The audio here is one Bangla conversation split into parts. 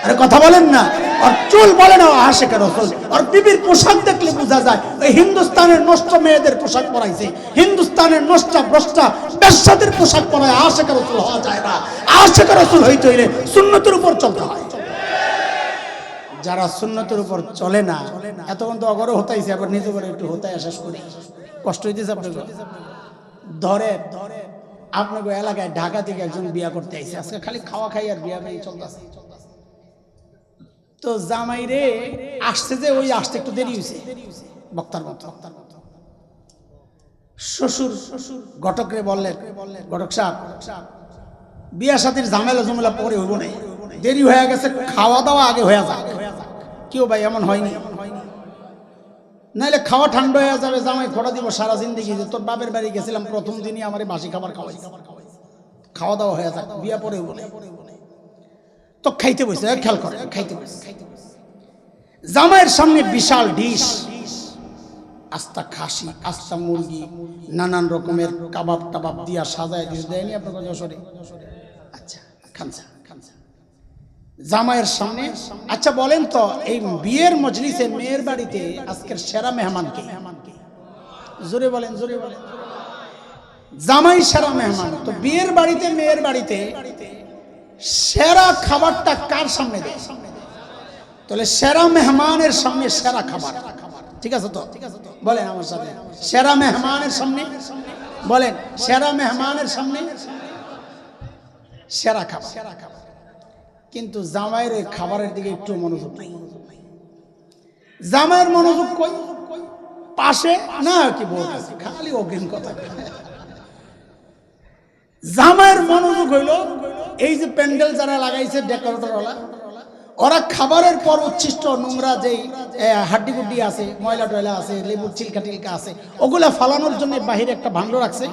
আরে কথা বলেন না। আর চুল বলে না আশিক রাসূল। আর বিবির পোশাক দেখলে বোঝা যায় এই হিন্দুস্তানের নষ্ট মেয়েদের পোশাক পরাইছে, হিন্দুস্তানের নষ্ট ভ্রষ্টা বেশ্যাদের পোশাক পরায় আশিক রাসূল হওয়া যায় না। আশিক রাসূল হইতে হইলে সুন্নতের উপর চলতে হয়। যারা সুন্নতের উপর চলে না, এতক্ষণ তো অগরও হতাইছে, আবার নিজে করে একটু হতাই শেষ করি। কষ্ট হইতেছে আপনাকে? ধরে আপনাকে এলাকায় ঢাকা থেকে একজন বিয়া করতে আইছে, আজকে খালি খাওয়া খাই আর বিয়া খাই চলতেছে। তো জামাই রে আসছে যে ওই আসতে একটু দেরি হয়েছে বক্তার মতো। শ্বশুর ঘটক রে বললেন, ঘটক সাহেব বিয়া সাথীর ঝামেলা ঝামেলা পরে হইব না, দেরি হয়ে গেছে, খাওয়া দাওয়া আগে হয়ে যাক। কেউ ভাই এমন হয়নি, নাইলে খাওয়া ঠান্ডা হয়ে যাবে। জামাই খোটা দিব সারা জিন্দেগি যে তোর বাপের বাড়ি গেছিলাম প্রথম দিনই আমার বাসি খাবার খাওয়াই, খাওয়া দাওয়া হয়ে যাক, বিয়া পরে হইব না। তো খাইতে বসে, খেয়াল করে খাইতে বসে, জামাইয়ের সামনে বিশাল ডিশ, আস্তা খাসি, আস্তা মুরগি, নানান রকমের কাবাব টাবাব দিয়া সাজায় ডিশ দেয়নি আপনার যশোরে? আচ্ছা খানসা খানসা জামাইয়ের সামনে। আচ্ছা বলেন তো এই বিয়ের মজলিসে মেয়ের বাড়িতে আজকের সেরা মেহমান কে? জোরে বলেন, জোরে বলেন। জামাই সেরা মেহমান। তো বিয়ের বাড়িতে মেয়ের বাড়িতে সেরা খাবারটা কার সামনে দেয়? তাহলে সেরা মেহমানের সামনে সেরা খাবার, ঠিক আছে তো? বলেন আমার সাথে, সেরা মেহমানের সামনে বলেন, সেরা মেহমানের সামনে সেরা খাবার। কিন্তু জামাইয়ের ওই খাবারের দিকে একটু মনোযোগ নেই। জামাইয়ের মনোযোগ কই? পাশে না কি বলতেছে, খালি অগ্রিম কথা। জামাইয়ের মনোযোগ হইল এই যে প্যান্ডেল যারা লাগাইছে ডেকোরেটর ওরা, ওরা খাবারের পর উচ্ছিষ্ট নোংরা যেই হাড্ডি গুড্ডি আছে, ময়লা টয়লা আছে, লেবুর চিলকা টিলকা আছে, ওগুলা ফালানোর জন্য বাহিরে একটা ভান্ড রাখছে,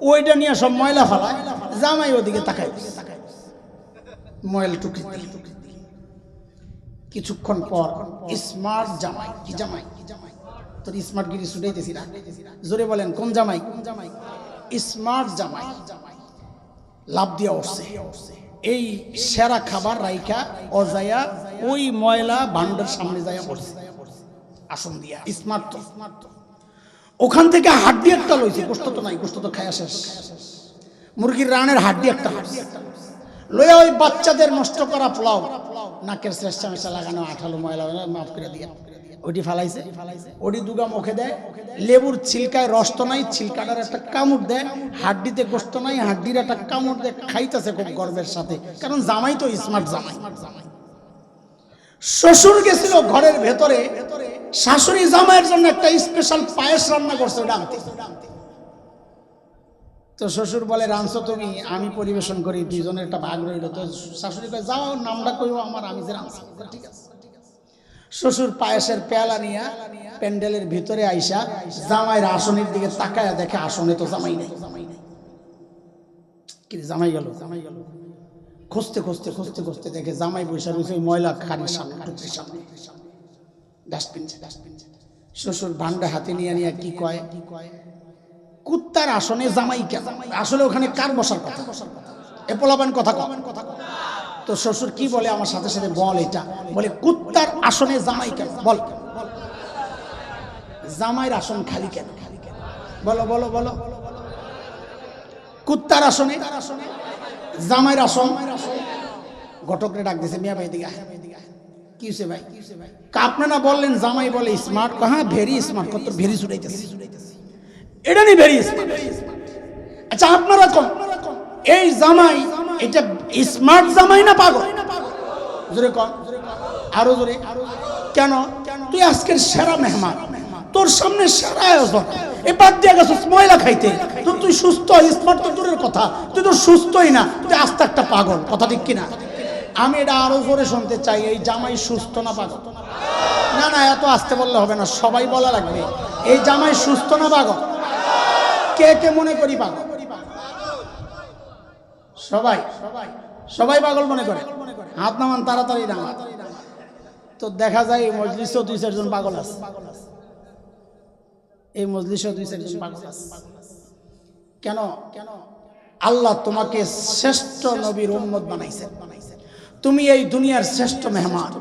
ওইটা নিয়ে সব ময়লা ফালায়। জামাই ওদিকে তাকায়, ময়লা টুকরি। কিছুক্ষণ পর স্মার্ট জামাই, কি জামাই তোর স্মার্ট গিরি ছুটাইতেছি না, জোরে বলেন কোন জামাই? স্মার্ট জামাই লাভ দিয়া উঠছে এই সেরা খাবার রাইখা অজায়া ওই ময়লা ভান্ডের সামনে যাইয়া পড়ছে আসন দিয়া। স্মার্ট তো ওখান থেকে হাড্ডি একটা লইছে, গোস্ত তো নাই, গোস্ত তো খায়া শেষ। মুরগির রানের হাড্ডি একটা লইয়া ওই বাচ্চাদের নষ্ট করা পোলাও, নাকের চেষ্টা মেশা লাগানো আঠালো ময়লা মাফ করে দিয়ে ওটি ফালাইছে, ওটি দুগা মুখে দেয়। লেবুর ছিলকায় রস তো নাই, ছিলকাটার একটা কামড় দেয়। হাড্ডিতে গোস্ত নাই, হাড্ডির একটা কামড় দেয়, খাইতেছে খুব গর্বের সাথে, কারণ জামাই তো স্মার্ট জামাই। শ্বশুর গেছিল ঘরের ভেতরে, শাশুড়ি জামাইয়ের জন্য একটা স্পেশাল পায়েস রান্না করছে ওটা আনতে। তো শ্বশুর বলে রাঁধছো তুমি, আমি পরিবেশন করি, দুইজনের একটা ভাগ রইল। তো শাশুড়ি কয় যাও নামটা কইও আমার, আমি যে রাঁধছি। ঠিক আছে। শ্বশুর পায়েসের পেয়ালা নিয়ে প্যান্ডেলের ভিতরে আইসা জামাইয়ের আসনের দিকে তাকায় দেখে আসনে তো জামাই নেই। কি জামাই গেল, জামাই গেল। খুঁজতে খুঁজতে খুঁজতে খুঁজতে দেখে জামাই বৈশা রয়েছে ময়লা খাড়ির সামনে, টুকরির সামনে, ডাস্টবিন। শ্বশুর ভান্ডা হাতে নিয়ে নিয়ে কি কয়, কুত্তার আসনে জামাই কেন? আসলে ওখানে কার বসার কথা? এ পোলাবেন কথা কম। তো শ্বশুর কি বলে আমার সাথে সাথে বল, এটা বলে কুত্তার আসনে জামাই কেন? বল জামাইয়ের আসন খালি কেন? বলো বলো বলো। কুত্তার আসনে জামাইয়ের আসন। ঘটকরে ডাক দিয়েছে, মিয়া ভাই দিকে কি হয়েছে ভাই? আপনারা বললেন জামাই বলে স্মার্ট, হ্যাঁ ভেরি স্মার্ট, কত ভেরি ছুটাইতেছে, এটা নেই ভেরি স্মার্ট। আচ্ছা আপনারা কোন এই জামাই, এটা স্মার্ট জামাই না পাগল? জোরে কন, আরো জোরে। কেন? তুই আজকের সেরা মেহমান, তোর সামনে সেরা আয়োজন, এবার দিয়ে গেছিস ময়লা খাইতে, তো তুই সুস্থ স্মার্ট তো দূরের কথা, তুই তো সুস্থই না, তুই আস্তে একটা পাগল। কথা ঠিক কিনা? আমি এটা আরো জোরে শুনতে চাই, এই জামাই সুস্থ না পাগল? না না এত আসতে বললে হবে না, সবাই বলা লাগবে এই জামাই সুস্থ না পাগল? কে কে মনে করি পাগল? সবাই সবাই পাগল মনে করে, হাত নামান তাড়াতাড়ি নামান। তো দেখা যায় এই মজলিসেও 2-4 জন পাগল আছে, এই মজলিসেও 2-4 জন পাগল আছে। কেন? আল্লাহ তোমাকে শ্রেষ্ঠ নবীর উম্মত বানাইছেন, তুমি এই দুনিয়ার শ্রেষ্ঠ মেহমান,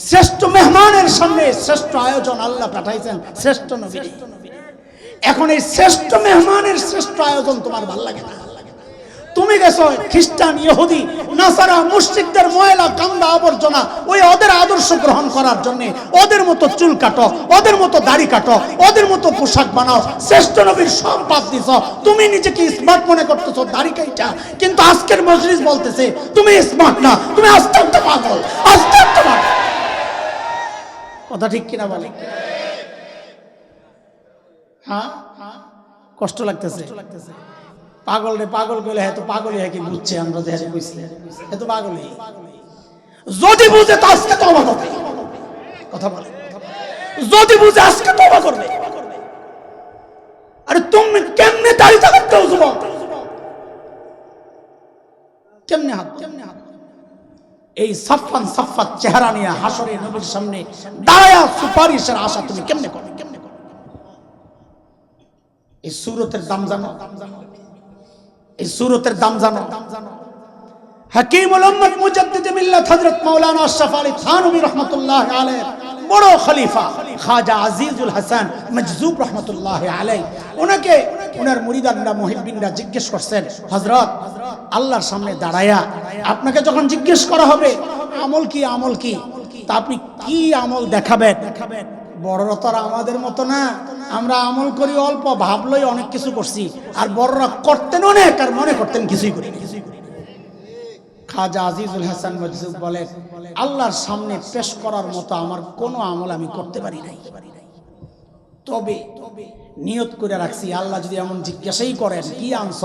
শ্রেষ্ঠ মেহমানের সামনে শ্রেষ্ঠ আয়োজন আল্লাহ পাঠাইছেন শ্রেষ্ঠ নবী। এখন এই শ্রেষ্ঠ মেহমানের শ্রেষ্ঠ আয়োজন তোমার ভালো লাগে না? তুমি গেছো খ্রিস্টান, ইহুদি, নাসারা, মুশরিকদের ময়লা কান্দা আবর্জনা ওই ওদের আদর্শ গ্রহণ করার জন্য ওদের মতো চুল কাটো, ওদের মতো দাড়ি কাটো, ওদের মতো পোশাক বানাও, শ্রেষ্ঠ নবীর সব বাদ দিছ। তুমি নিজেকে স্মার্ট মনে করতেছো দাড়ি কাইটা, কিন্তু আজকের মজলিস বলতেছে তুমি স্মার্ট না, তুমি আস্তে আস্তে পাগল, আস্তে আস্তে পাগল। কথা ঠিক কিনা বলে? হ্যাঁ, কষ্ট লাগতেছে। পাগল রে পাগল কইলে হ্যাঁ তো পাগলই হয় কি বুঝছে, আমরা দেশে কইছি এত পাগলই যদি বুঝে তো আজকে তওবা করবে। কথা বলে যদি বুঝে আজকে তওবা করবে। আরে তুমি কেমনে দাড়ি থাকতে যুবক, কেমনে হাত এই সাফান সাফাত চেহারা নিয়ে হাসরে নবীর সামনে দাঁড়ায়া সুপারিশের আশা তুমি কেমনে করবে? এই সূরতের দাম জানো? এই সূরতের দাম জানো? হাকিমুল উম্মত মুজাদ্দিদ মিল্লাত হযরত মাওলানা আশরাফ আলী থানভী রাহমাতুল্লাহি আলাইহি বড় খলিফা খাজা আজিজুল হাসান মজজুব রাহমাতুল্লাহি আলাইহি, ওনাকে ওনার মুরিদানরা মুহিব্বিনরা জিজ্ঞেস করছেন, হযরত আল্লাহর সামনে দাঁড়ায়া আপনাকে যখন জিজ্ঞেস করা হবে আমল কি আমল কি, তা আপনি কি আমল দেখাবেন? বড়রা তো আমাদের মতো না, আমরা আমল করি অল্প, ভাবলই অনেক কিছু করছি, আর বড়রা করতেন অনেক আর মনে করতেন কিছুই করি। খাজা আজিজুল হাসান মজজুব বলে, আল্লাহর সামনে পেশ করার মতো আমার কোনো আমল আমি করতে পারি নাই, তবে নিয়ত করে রাখছি আল্লাহ যদি এমন জিজ্ঞাসাই করেন কি আনছ,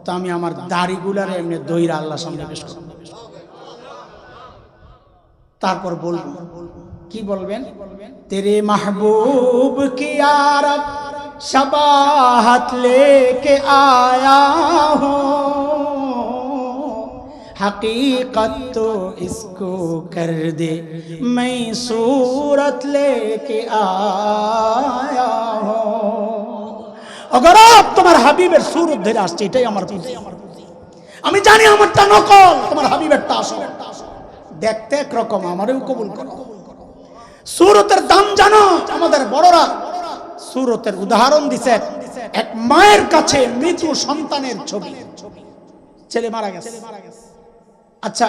তো আমি আমার দাড়িগুলারে এমনি দইরা আল্লাহর সামনে পেশ করব। তারপর বলবো কি বলবেন? তেরে মাহবুব কি আরব शबाहत लेके आया हो, हकीकत तो इसको कर दे मैं सूरत लेके आया हो। अगर आप तुम्हार হাবিবের সুরত ধরে আসছে, এটাই আমার পুঁজি। আমি জানি আমারটা নকল, তোমার হাবিবেরটা আসল। দেখতে একরকম, আমারও কবুল করো। সুরতের দাম জানো? আমাদের বড়রা সুরতের উদাহরণ দিছে। এক মায়ের কাছে মৃত সন্তানের ছবি, ছেলে মারা গেছে। আচ্ছা,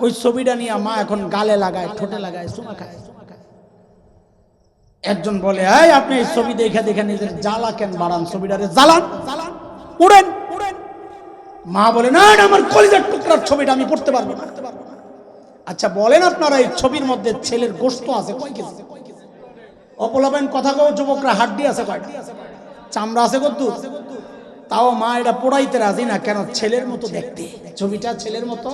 ওই ছবিটা নিয়ে মা এখন গালে লাগায়, ঠোঁটে লাগায়, চুমা খায়। একজন বলে, এই আপনি এই ছবি দেখে দেখে নিজের জ্বালা কেন বাড়ান, ছবিটারে জ্বালান, উড়েন। মা বলে, না আমার কলিজার টুকরার ছবিটা আমি পড়তে পারবো না। আচ্ছা বলেন আপনারা, এই ছবির মধ্যে ছেলের গোশত আছে কয় কেজি? অপলাবেন কথা কও যুবকরা, হাড্ডি আছে কয়টা? চামড়া আছে কদ্দুর? তাও মা এটা পোড়াইতে রাজি না। কেন? ছেলের মতো দেখতে, ছবিটা ছেলের মতো